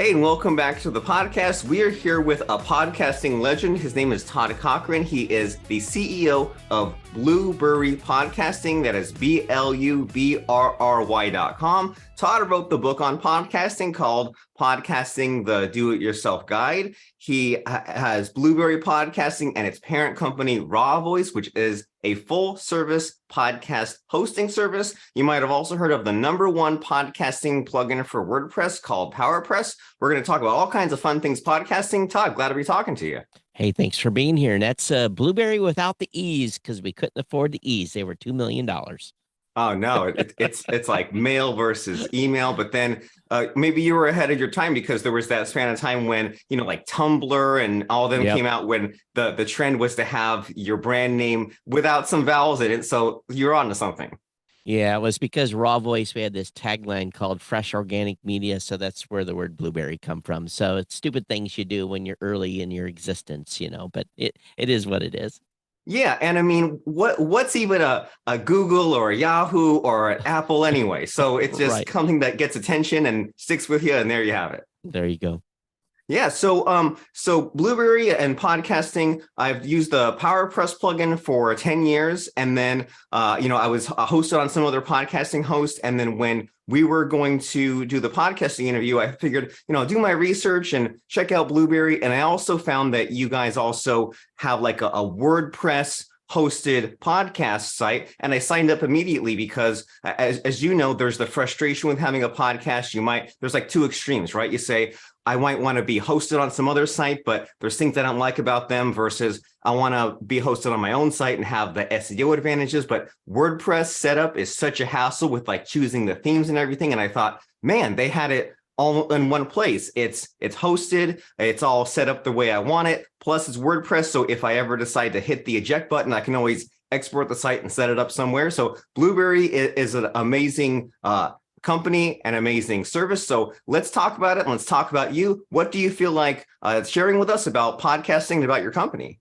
Hey, and welcome back to the podcast. We are here with a podcasting legend. His name is Todd Cochrane. He is the CEO of Blubrry Podcasting. That is BLUBRRY.com. Todd wrote the book on podcasting called Podcasting, the Do-It-Yourself Guide. He has Blubrry Podcasting and its parent company, Raw Voice, which is a full-service podcast hosting service. You might have also heard of the #1 podcasting plugin for WordPress called PowerPress. We're going to talk about all kinds of fun things podcasting. Todd, glad to be talking to you. Hey, thanks for being here. And that's Blubrry without the E's because we couldn't afford the E's. They were $2 million. Oh, no, it's like mail versus email. But then maybe you were ahead of your time because there was that span of time when, like Tumblr and all of them came out when the trend was to have your brand name without some vowels in it. So you're on to something. Yeah, it was because Raw Voice, we had this tagline called Fresh Organic Media. So that's where the word blueberry come from. So it's stupid things you do when you're early in your existence, but it is what it is. Yeah. And I mean, what's even a Google or a Yahoo or an Apple anyway? So it's just something that gets attention and sticks with you. And there you have it. There you go. Yeah. So Blubrry and podcasting, I've used the PowerPress plugin for 10 years. And then, I was hosted on some other podcasting hosts. And then when we were going to do the podcasting interview, I figured, do my research and check out Blubrry. And I also found that you guys also have like a WordPress hosted podcast site. And I signed up immediately because as you know, there's the frustration with having a podcast. There's like two extremes, right? You say, I might want to be hosted on some other site, but there's things I don't like about them versus I want to be hosted on my own site and have the SEO advantages. But WordPress setup is such a hassle with like choosing the themes and everything. And I thought, man, they had it all in one place. It's hosted. It's all set up the way I want it. Plus it's WordPress. So if I ever decide to hit the eject button, I can always export the site and set it up somewhere. So Blubrry is an amazing company and amazing service. So let's talk about it. And let's talk about you. What do you feel like sharing with us about podcasting and about your company?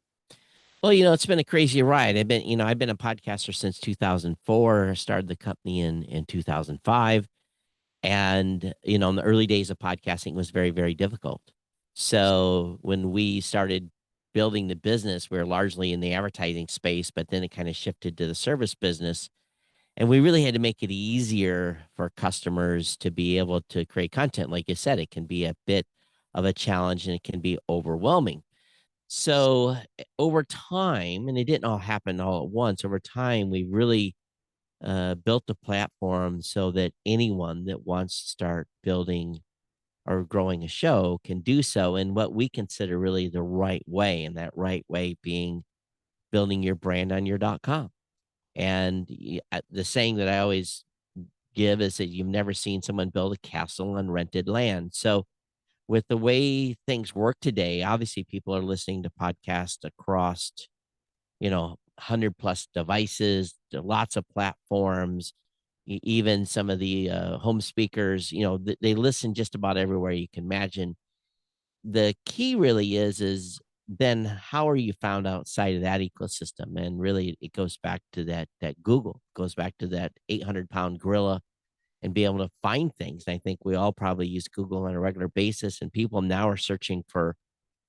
Well, it's been a crazy ride. I've been a podcaster since 2004. I started the company in 2005. And, in the early days of podcasting, it was very, very difficult. So when we started building the business, we were largely in the advertising space, but then it kind of shifted to the service business. And we really had to make it easier for customers to be able to create content. Like you said, it can be a bit of a challenge and it can be overwhelming. So over time, and it didn't all happen all at once, over time, we really built the platform so that anyone that wants to start building or growing a show can do so in what we consider really the right way. And that right way being building your brand on your .com. And the saying that I always give is that you've never seen someone build a castle on rented land. So with the way things work today, obviously people are listening to podcasts across, 100 plus devices, lots of platforms, even some of the home speakers, they listen just about everywhere you can imagine. The key really is then how are you found outside of that ecosystem? And really it goes back to that Google, goes back to that 800-pound gorilla and be able to find things. And I think we all probably use Google on a regular basis, and people now are searching for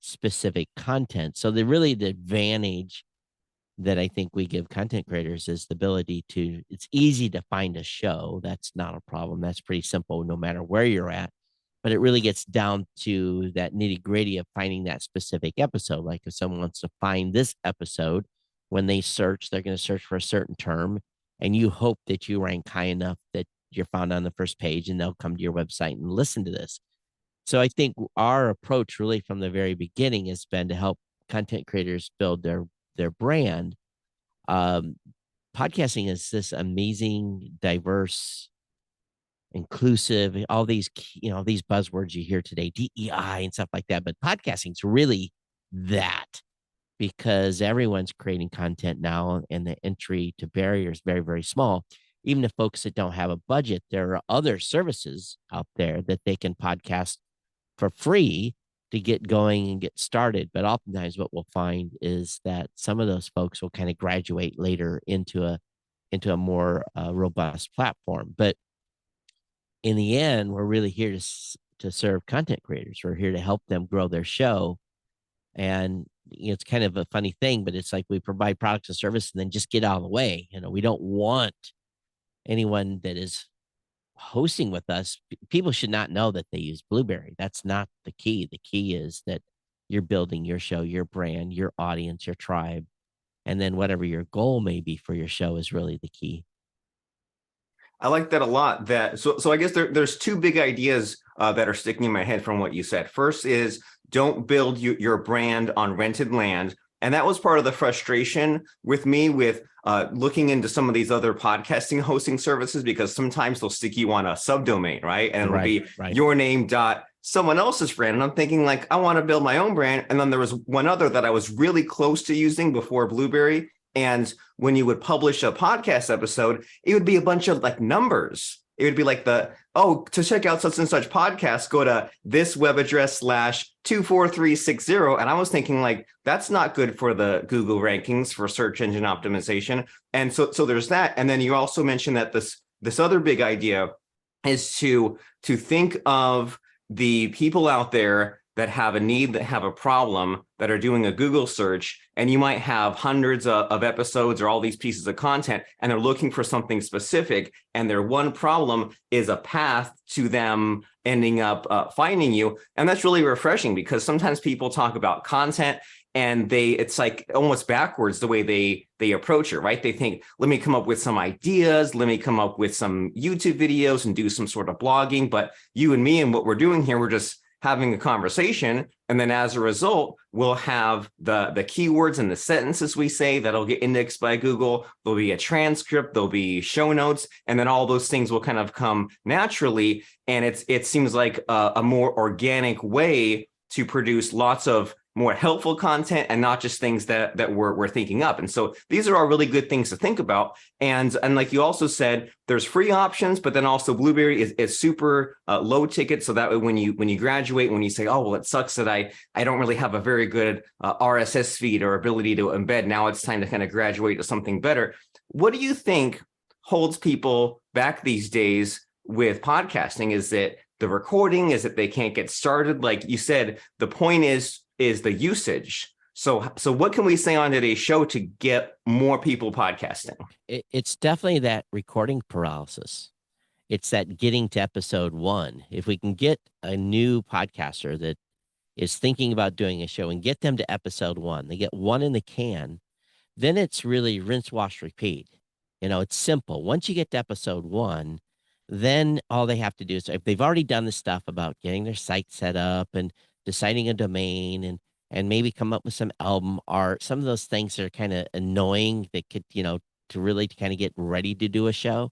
specific content. So the advantage that I think we give content creators is the ability to, it's easy to find a show. That's not a problem. That's pretty simple no matter where you're at. But it really gets down to that nitty gritty of finding that specific episode. Like if someone wants to find this episode, when they search, they're going to search for a certain term. And you hope that you rank high enough that you're found on the first page and they'll come to your website and listen to this. So I think our approach really from the very beginning has been to help content creators build their brand. Podcasting is this amazing, diverse, inclusive, all these, these buzzwords you hear today, DEI and stuff like that. But podcasting is really that, because everyone's creating content now and the entry to barrier is very, very small. Even if folks that don't have a budget, there are other services out there that they can podcast for free to get going and get started. But oftentimes what we'll find is that some of those folks will kind of graduate later into a more robust platform. But in the end, we're really here to serve content creators. We're here to help them grow their show. And it's kind of a funny thing, but it's like we provide products and service and then just get out of the way. We don't want anyone that is hosting with us. People should not know that they use Blubrry. That's not the key. The key is that you're building your show, your brand, your audience, your tribe, and then whatever your goal may be for your show is really the key. I like that a lot. So I guess there's two big ideas that are sticking in my head from what you said. First is don't build your brand on rented land. And that was part of the frustration with me with looking into some of these other podcasting hosting services, because sometimes they'll stick you on a subdomain, right? And it'll be your name dot someone else's brand. And I'm thinking like, I want to build my own brand. And then there was one other that I was really close to using before Blubrry. And when you would publish a podcast episode, it would be a bunch of like numbers. It would be like to check out such and such podcast, go to this web address /24360. And I was thinking like, that's not good for the Google rankings for search engine optimization. And so there's that. And then you also mentioned that this other big idea is to think of the people out there that have a need, that have a problem, that are doing a Google search, and you might have hundreds of episodes or all these pieces of content, and they're looking for something specific, and their one problem is a path to them ending up finding you. And that's really refreshing, because sometimes people talk about content and it's like almost backwards the way they approach it, right? They think, let me come up with some ideas, let me come up with some YouTube videos and do some sort of blogging. But you and me and what we're doing here, we're just having a conversation. And then as a result, we'll have the keywords and the sentences we say that'll get indexed by Google. There'll be a transcript, there'll be show notes, and then all those things will kind of come naturally. And it seems like a more organic way to produce lots of more helpful content and not just things that we're thinking up. And so these are all really good things to think about. And like you also said, there's free options, but then also Blubrry is super low ticket. So that way when you graduate, when you say, oh, well, it sucks that I don't really have a very good RSS feed or ability to embed. Now it's time to kind of graduate to something better. What do you think holds people back these days with podcasting? Is it the recording? Is it they can't get started? Like you said, the point is the usage. So what can we say on today's show to get more people podcasting? It's definitely that recording paralysis. It's that getting to episode 1. If we can get a new podcaster that is thinking about doing a show and get them to episode 1, they get one in the can, then it's really rinse, wash, repeat. It's simple. Once you get to episode 1, then all they have to do is, if they've already done the stuff about getting their site set up and deciding a domain and maybe come up with some album art, some of those things that are kind of annoying that could, to really kind of get ready to do a show.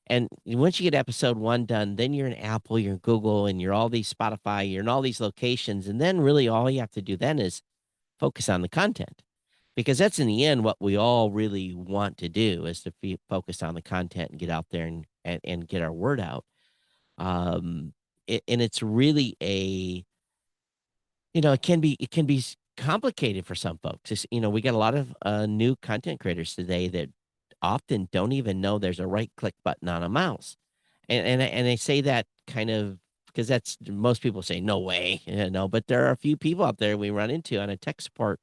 And once you get episode 1 done, then you're in Apple, you're in Google, and you're all these Spotify, you're in all these locations. And then really all you have to do then is focus on the content, because that's in the end what we all really want to do, is to focus on the content and get out there and get our word out. And it's really it can be complicated for some folks. We got a lot of new content creators today that often don't even know there's a right click button on a mouse. And I say that kind of because that's, most people say, no way, but there are a few people out there we run into on a tech support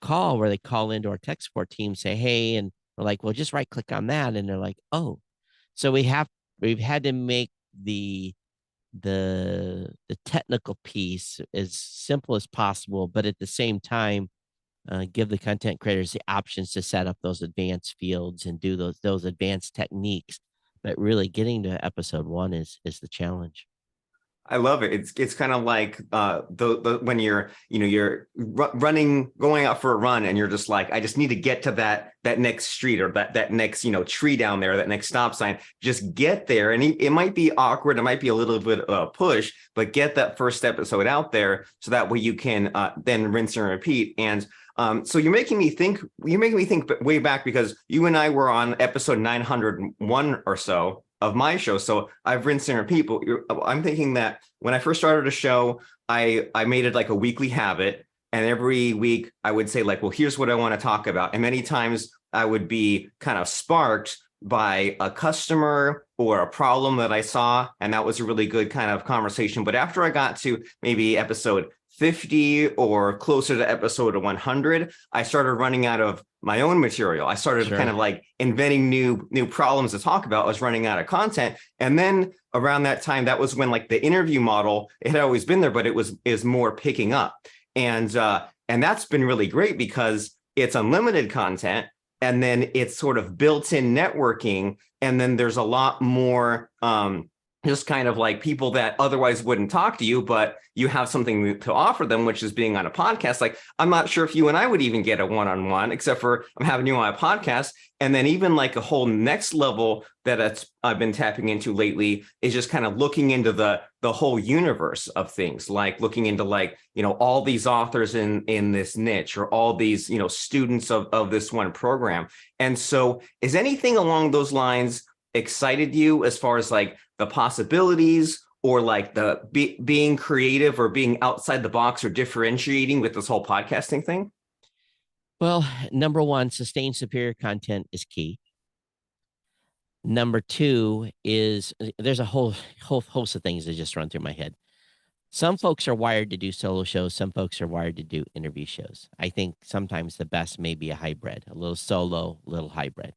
call where they call into our tech support team, say, hey, and we're like, well, just right click on that. And they're like, oh, so we've had to make the technical piece as simple as possible, but at the same time, give the content creators the options to set up those advanced fields and do those advanced techniques. But really getting to episode 1 is the challenge. I love it. It's kind of like when you're running, going out for a run, and you're just like, I just need to get to that next street or that next tree down there, that next stop sign. Just get there, and it might be awkward, it might be a little bit of a push, but get that first episode out there so that way you can then rinse and repeat. And so you're making me think way back, because you and I were on episode 901 or so of my show. So I've rinsed and repeat. I'm thinking that when I first started a show, I made it like a weekly habit. And every week I would say like, well, here's what I want to talk about. And many times I would be kind of sparked by a customer or a problem that I saw, and that was a really good kind of conversation. But after I got to maybe episode 50 or closer to episode 100, I started running out of my own material. I started kind of like inventing new problems to talk about. I was running out of content. And then around that time, that was when like the interview model, it had always been there, but is more picking up. And that's been really great because it's unlimited content. And then it's sort of built-in networking. And then there's a lot more just kind of like people that otherwise wouldn't talk to you, but you have something to offer them, which is being on a podcast. Like, I'm not sure if you and I would even get a one-on-one, except for I'm having you on a podcast. And then even like a whole next level that I've been tapping into lately is just kind of looking into the whole universe of things, like looking into like, all these authors in this niche, or all these, students of this one program. And so is anything along those lines excited you as far as like the possibilities, or like the being creative or being outside the box or differentiating with this whole podcasting thing? Well, number one, sustained superior content is key. Number two is there's a whole host of things that just run through my head. Some folks are wired to do solo shows. Some folks are wired to do interview shows. I think sometimes the best may be a hybrid, a little solo, a little hybrid.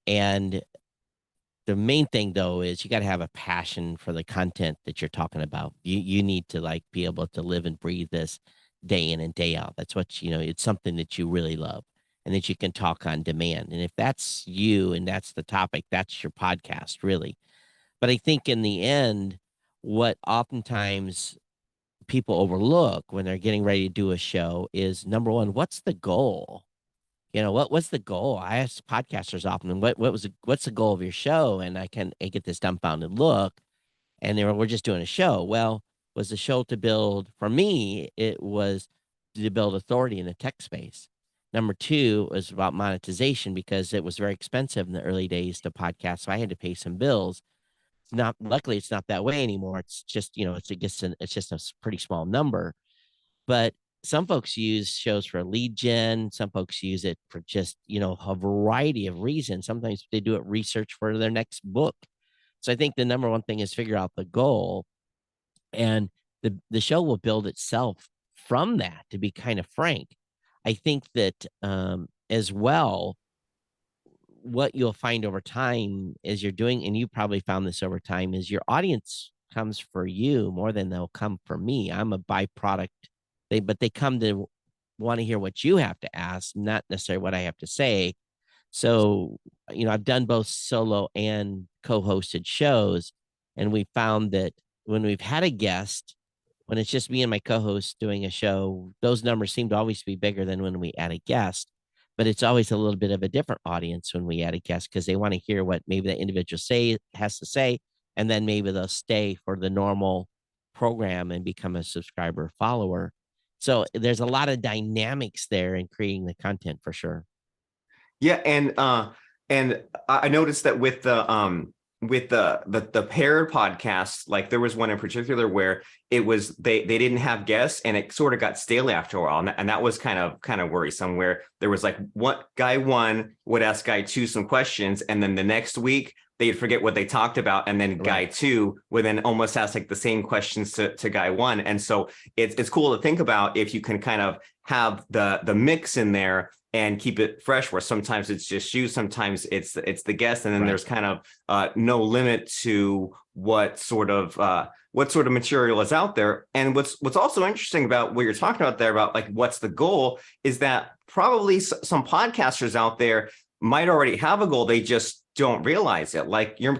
And the main thing though is you got to have a passion for the content that you're talking about. You need to like be able to live and breathe this day in and day out. That's what, it's something that you really love and that you can talk on demand. And if that's you and that's the topic, that's your podcast really. But I think in the end, what oftentimes people overlook when they're getting ready to do a show is, number one, what's the goal? What's the goal? I ask podcasters often, what's the goal of your show? And I get this dumbfounded look, and we're just doing a show. Well, was the show to build, for me, it was to build authority in the tech space. Number two was about monetization, because it was very expensive in the early days to podcast. So I had to pay some bills. Luckily it's not that way anymore. It's just, it's just a pretty small number. But some folks use shows for lead gen. Some folks use it for just, a variety of reasons. Sometimes they do it research for their next book. So I think the number one thing is figure out the goal, and the show will build itself from that, to be kind of frank. I think that as well, what you'll find over time as you're doing, and you probably found this over time, is your audience comes for you more than they'll come for me. I'm a byproduct. But they come to want to hear what you have to ask, not necessarily what I have to say. So, I've done both solo and co-hosted shows, and we found that when we've had a guest, when it's just me and my co-host doing a show, those numbers seem to always be bigger than when we add a guest. But it's always a little bit of a different audience when we add a guest, because they want to hear what maybe the individual has to say, and then maybe they'll stay for the normal program and become a subscriber follower. So there's a lot of dynamics there in creating the content, for sure. Yeah, and I noticed that with the paired podcasts, like there was one in particular where it was they didn't have guests, and it sort of got stale after a while, and that was kind of worrisome, where there was like guy one would ask guy two some questions, and then the next week they'd forget what they talked about, and then right. Guy two would then almost ask like the same questions to guy one. And so it's cool to think about if you can kind of have the mix in there and keep it fresh, where sometimes it's just you, sometimes it's the guest, and then right. There's kind of no limit to what sort of material is out there. And what's also interesting about what you're talking about there about like what's the goal is that probably some podcasters out there might already have a goal, they just don't realize it. Like you're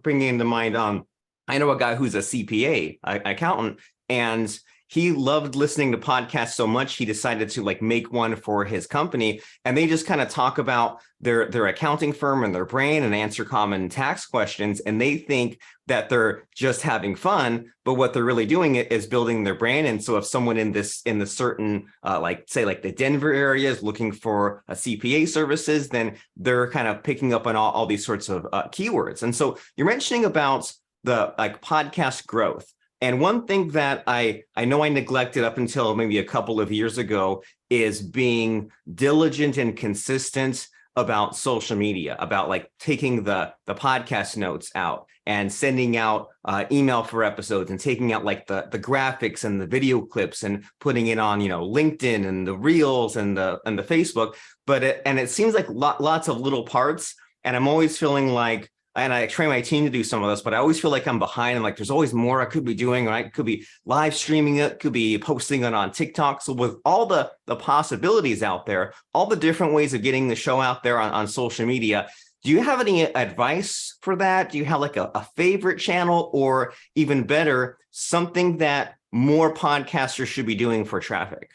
bringing into mind, I know a guy who's a CPA, accountant, and he loved listening to podcasts so much he decided to like make one for his company, and they just kind of talk about their accounting firm and their brand and answer common tax questions, and they think that they're just having fun, but what they're really doing is building their brand. And so if someone in the certain like say like the Denver area is looking for a CPA services, then they're kind of picking up on all these sorts of keywords. And so you're mentioning about the like podcast growth. And one thing that I know I neglected up until maybe a couple of years ago is being diligent and consistent about social media, about like taking the podcast notes out and sending out email for episodes and taking out like the graphics and the video clips and putting it on, LinkedIn and the Reels and the Facebook. But it seems like lots of little parts. And I'm always feeling like, and I train my team to do some of this, but I always feel like I'm behind and like there's always more I could be doing, right? Could be live streaming it, could be posting it on TikTok. So with all the possibilities out there, all the different ways of getting the show out there on social media, do you have any advice for that? Do you have like a favorite channel, or even better, something that more podcasters should be doing for traffic?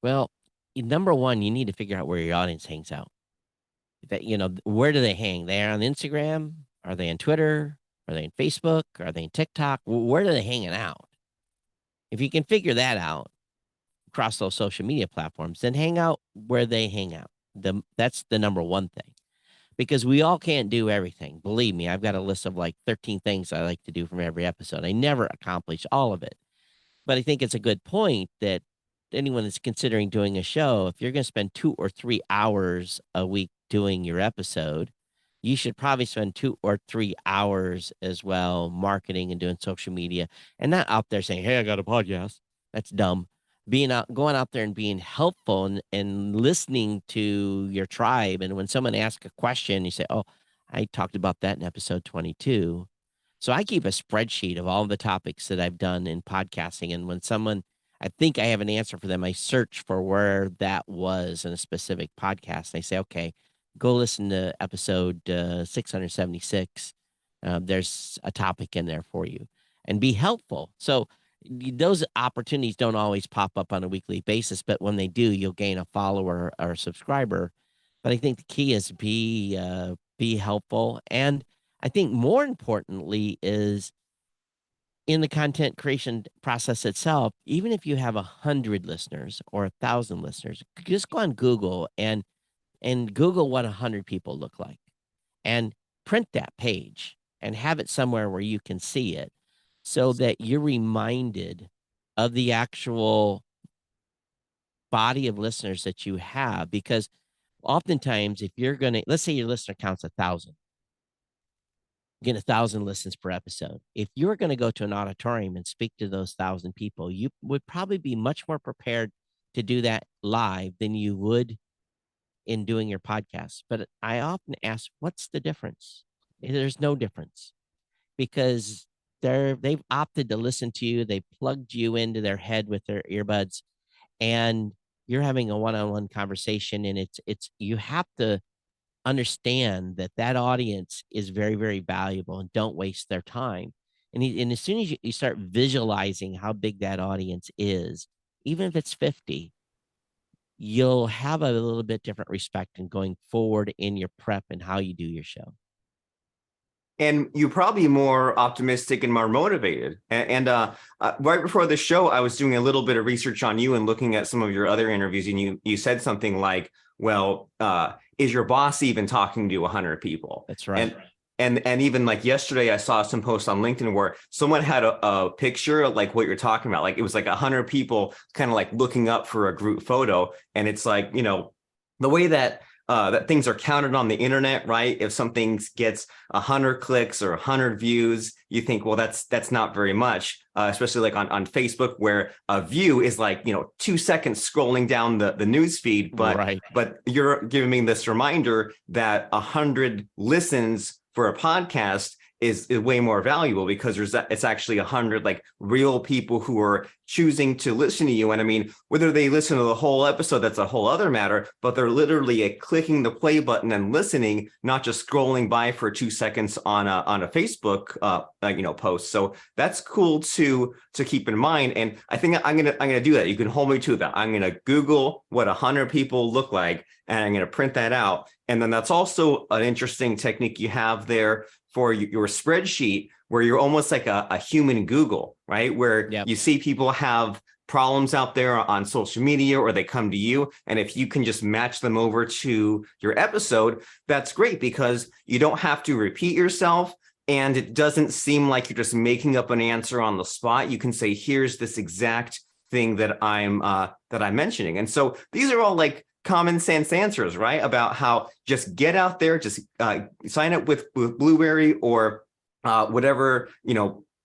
Well, number one, you need to figure out where your audience hangs out. That, where do they hang? They're on Instagram? Are they on Twitter? Are they on Facebook? Are they on TikTok? Where are they hanging out? If you can figure that out across those social media platforms, then hang out where they hang out. That's the number one thing, because we all can't do everything. Believe me, I've got a list of like 13 things I like to do from every episode. I never accomplish all of it, but I think it's a good point that anyone that's considering doing a show, if you're going to spend 2 or 3 hours a week doing your episode, you should probably spend 2 or 3 hours as well marketing and doing social media, and not out there saying, "Hey, I got a podcast." That's dumb. Going out there and being helpful and listening to your tribe. And when someone asks a question, you say, "Oh, I talked about that in episode 22." So I keep a spreadsheet of all the topics that I've done in podcasting. And when I think I have an answer for them, I search for where that was in a specific podcast. And I say, okay, go listen to episode 676. There's a topic in there for you, and be helpful. So those opportunities don't always pop up on a weekly basis, but when they do, you'll gain a follower or a subscriber. But I think the key is be helpful. And I think more importantly is in the content creation process itself, even if you have 100 listeners or 1,000 listeners, just go on Google and Google what 100 people look like, and print that page and have it somewhere where you can see it, so that you're reminded of the actual body of listeners that you have. Because oftentimes, if you're going to, let's say your listener counts 1,000, get 1,000 listens per episode. If you're going to go to an auditorium and speak to those 1,000 people, you would probably be much more prepared to do that live than you would in doing your podcast. But I often ask, what's the difference? There's no difference, because they've opted to listen to you. They plugged you into their head with their earbuds, and you're having a one-on-one conversation. And it's you have to understand that audience is very, very valuable, and don't waste their time. And as soon as you start visualizing how big that audience is, even if it's 50, you'll have a little bit different respect in going forward in your prep and how you do your show. And you're probably more optimistic and more motivated. And right before the show, I was doing a little bit of research on you and looking at some of your other interviews. And you said something like, well, is your boss even talking to 100 people? That's right. And even like yesterday, I saw some post on LinkedIn where someone had a picture like what you're talking about. Like it was like 100 people kind of like looking up for a group photo. And it's like, the way that things are counted on the internet, right? If something gets 100 clicks or 100 views, you think, well, that's not very much, especially like on Facebook, where a view is like, 2 seconds scrolling down the news feed. But, right. But you're giving me this reminder that 100 listens for a podcast is way more valuable, because it's actually 100 like real people who are choosing to listen to you. And I mean, whether they listen to the whole episode, that's a whole other matter, but they're literally clicking the play button and listening, not just scrolling by for 2 seconds on a Facebook post. So that's cool to keep in mind. And I think I'm gonna do that. You can hold me to that. I'm gonna Google what 100 people look like, and I'm gonna print that out. And then that's also an interesting technique you have there for your spreadsheet, where you're almost like a human Google, right? Where you see people have problems out there on social media, or they come to you. And if you can just match them over to your episode, that's great, because you don't have to repeat yourself. And it doesn't seem like you're just making up an answer on the spot. You can say, here's this exact thing that I'm mentioning. And so these are all like common sense answers, right? About how just get out there, just sign up with Blubrry or whatever,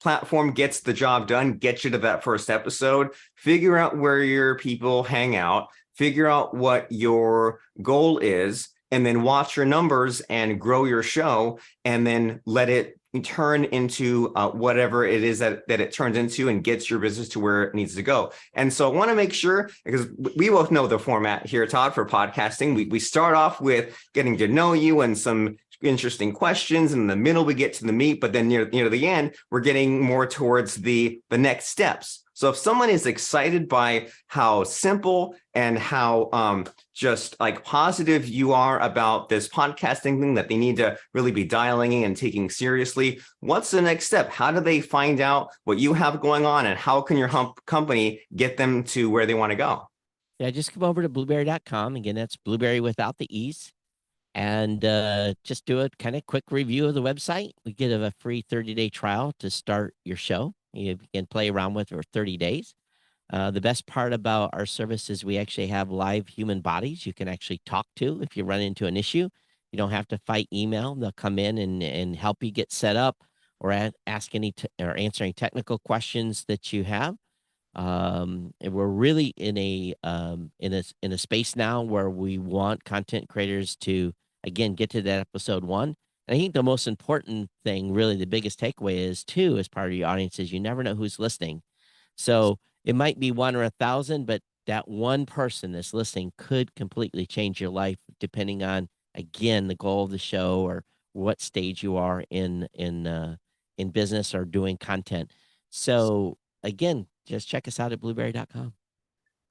platform gets the job done, get you to that first episode, figure out where your people hang out, figure out what your goal is, and then watch your numbers and grow your show, and then let it turn into whatever it is that it turns into and gets your business to where it needs to go. And so I want to make sure, because we both know the format here, Todd, for podcasting. We start off with getting to know you and some interesting questions. In the middle, we get to the meat, but then near the end, we're getting more towards the next steps. So if someone is excited by how simple and how just like positive you are about this podcasting thing that they need to really be dialing in and taking seriously, what's the next step? How do they find out what you have going on, and how can your company get them to where they want to go? Yeah, just come over to blubrry.com. Again, that's Blubrry without the E's. And just do a kind of quick review of the website. We get a free 30-day trial to start your show. You can play around with for 30 days. The best part about our service is we actually have live human bodies you can actually talk to if you run into an issue. You don't have to fight email. They'll come in and help you get set up, or ask any or answer any technical questions that you have. And we're really in a space now where we want content creators to, again, get to that episode 1. And I think the most important thing, really the biggest takeaway is too, as part of your audience, is you never know who's listening. So it might be 1 or 1,000, but that one person that's listening could completely change your life, depending on, again, the goal of the show or what stage you are in business or doing content. So again, just check us out at blubrry.com.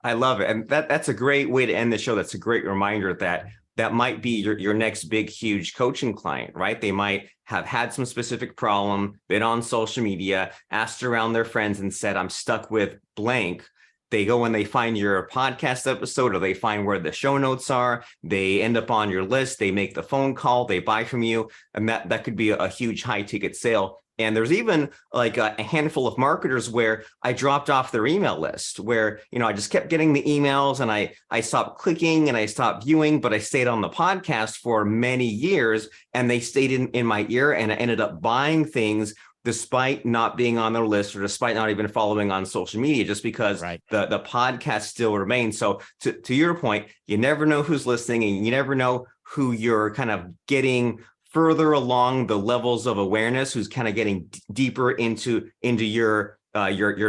I love it. And that's a great way to end the show. That's a great reminder that might be your next big, huge coaching client, right? They might have had some specific problem, been on social media, asked around their friends and said, I'm stuck with blank. They go and they find your podcast episode, or they find where the show notes are. They end up on your list. They make the phone call. They buy from you. And that could be a huge high ticket sale. And there's even like a handful of marketers where I dropped off their email list, where, I just kept getting the emails and I stopped clicking and I stopped viewing, but I stayed on the podcast for many years, and they stayed in my ear, and I ended up buying things despite not being on their list, or despite not even following on social media, just because the podcast still remains. So to your point, you never know who's listening, and you never know who you're kind of getting further along the levels of awareness, who's kind of getting deeper into your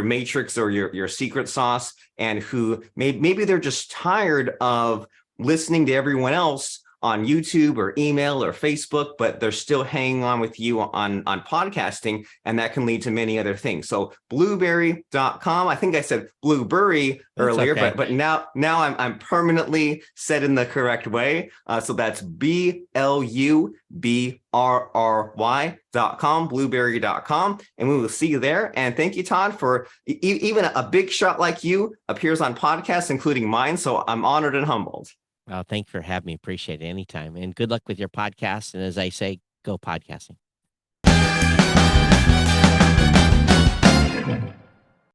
matrix or your secret sauce, and who maybe they're just tired of listening to everyone else on YouTube or email or Facebook, but they're still hanging on with you on podcasting, and that can lead to many other things. So blubrry.com. I think I said Blubrry earlier, okay, but now I'm permanently said in the correct way. So that's BLUBRRY.com, blubrry.com, and we will see you there. And thank you, Todd, for even a big shot like you appears on podcasts, including mine. So I'm honored and humbled. Well, thanks for having me. Appreciate it anytime. And good luck with your podcast. And as I say, go podcasting.